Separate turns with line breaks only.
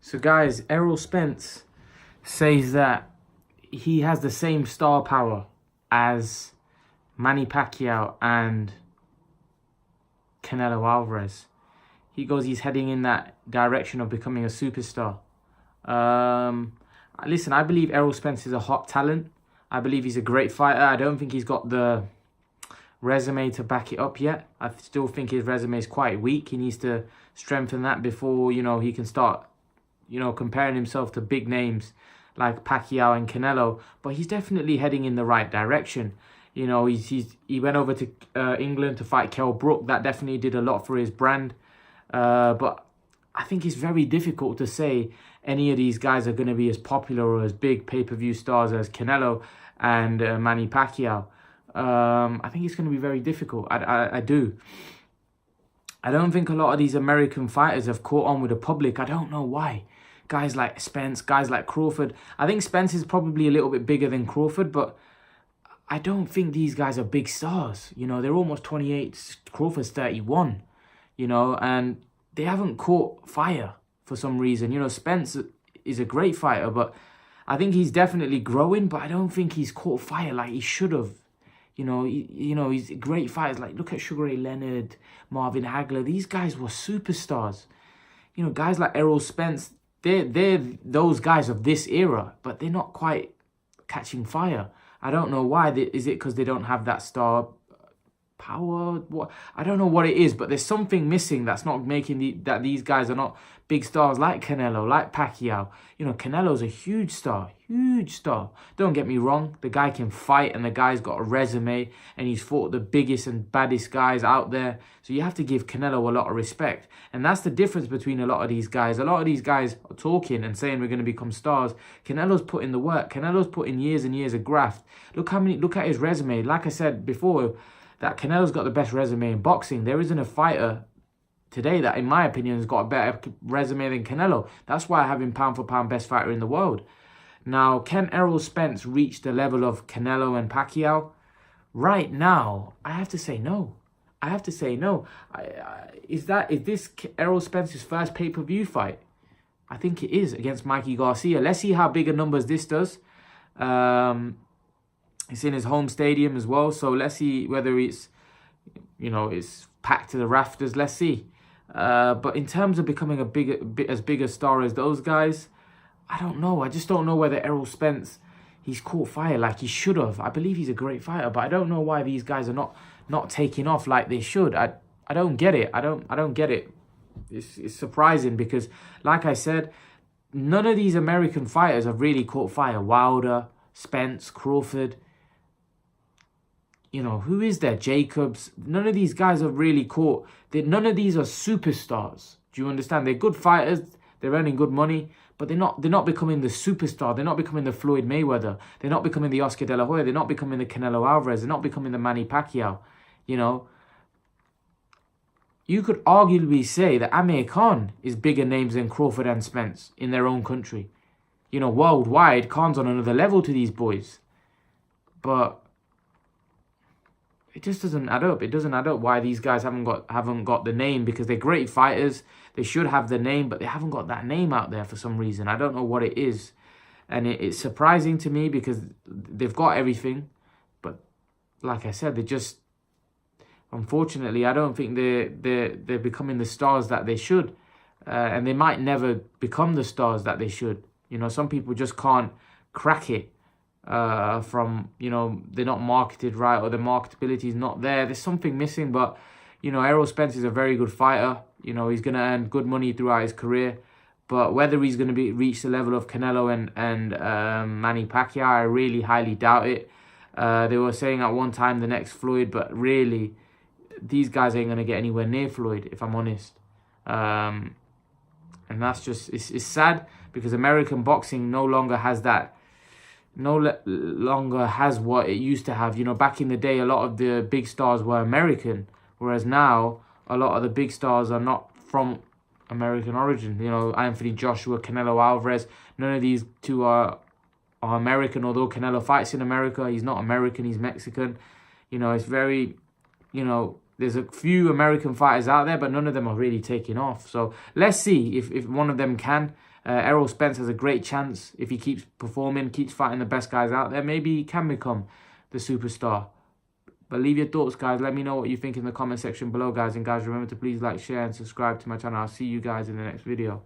So guys, Errol Spence says that he has the same star power as Manny Pacquiao and Canelo Alvarez. He goes, he's heading in that direction of becoming a superstar. Listen, I believe Errol Spence is a hot talent. I believe he's a great fighter. I don't think he's got the resume to back it up yet. I still think his resume is quite weak. He needs to strengthen that before, he can start, comparing himself to big names like Pacquiao and Canelo. But he's definitely heading in the right direction. He went over to England to fight Kell Brook. That definitely did a lot for his brand. But I think it's very difficult to say any of these guys are going to be as popular or as big pay-per-view stars as Canelo and Manny Pacquiao. I think it's going to be very difficult. I do. I don't think a lot of these American fighters have caught on with the public. I don't know why. Guys like Spence, guys like Crawford. I think Spence is probably a little bit bigger than Crawford, but I don't think these guys are big stars. They're almost 28. Crawford's 31. And they haven't caught fire for some reason. Spence is a great fighter, but I think he's definitely growing, but I don't think he's caught fire like he should have. He's great fighters. Like, look at Sugar Ray Leonard, Marvin Hagler. These guys were superstars. Guys like Errol Spence, they're those guys of this era, but they're not quite catching fire. I don't know why. Is it because they don't have that star power? What? I don't know what it is, but there's something missing that's not making that these guys are not big stars like Canelo, like Pacquiao. Canelo's a huge star. Don't get me wrong, the guy can fight and the guy's got a resume and he's fought the biggest and baddest guys out there. So you have to give Canelo a lot of respect. And that's the difference between a lot of these guys. A lot of these guys are talking and saying we're going to become stars. Canelo's put in the work. Canelo's put in years and years of graft. Look at his resume. Like I said before, that Canelo's got the best resume in boxing. There isn't a fighter today that, in my opinion, has got a better resume than Canelo. That's why I have him pound for pound best fighter in the world. Now, can Errol Spence reach the level of Canelo and Pacquiao? Right now, I have to say no. Is this Errol Spence's first pay-per-view fight? I think it is, against Mikey Garcia. Let's see how big a numbers this does. It's in his home stadium as well, so let's see whether it's packed to the rafters. Let's see. But in terms of becoming as big a star as those guys, I don't know. I just don't know whether Errol Spence, he's caught fire like he should have. I believe he's a great fighter, but I don't know why these guys are not taking off like they should. I don't get it. I don't get it. It's surprising because, like I said, none of these American fighters have really caught fire. Wilder, Spence, Crawford. Who is there? Jacobs. None of these guys have really caught. None of these are superstars. Do you understand? They're good fighters. They're earning good money, but they're not becoming the superstar. They're not becoming the Floyd Mayweather. They're not becoming the Oscar De La Hoya. They're not becoming the Canelo Alvarez. They're not becoming the Manny Pacquiao. You could arguably say that Amir Khan is bigger names than Crawford and Spence in their own country. Worldwide, Khan's on another level to these boys. But it just doesn't add up. It doesn't add up why these guys haven't got the name, because they're great fighters. They should have the name, but they haven't got that name out there for some reason. I don't know what it is. And it's surprising to me because they've got everything. But like I said, they just, unfortunately, I don't think they're becoming the stars that they should. And they might never become the stars that they should. Some people just can't crack it. They're not marketed right, or the marketability is not there. There's something missing, but Errol Spence is a very good fighter. He's going to earn good money throughout his career, but whether he's going to reach the level of Canelo and Manny Pacquiao, I really highly doubt it. They were saying at one time the next Floyd, but really these guys ain't going to get anywhere near Floyd, if I'm honest. And that's just, it's sad because American boxing no longer has what it used to have. Back in the day, a lot of the big stars were American, whereas now a lot of the big stars are not from American origin. Anthony Joshua, Canelo Alvarez, none of these two are American, although Canelo fights in America. He's not American, he's Mexican. It's very, there's a few American fighters out there, but none of them are really taking off. So let's see if one of them can. Errol Spence has a great chance if he keeps performing, keeps fighting the best guys out there. Maybe he can become the superstar. But leave your thoughts, guys. Let me know what you think in the comment section below, guys. And guys, remember to please like, share, and subscribe to my channel. I'll see you guys in the next video.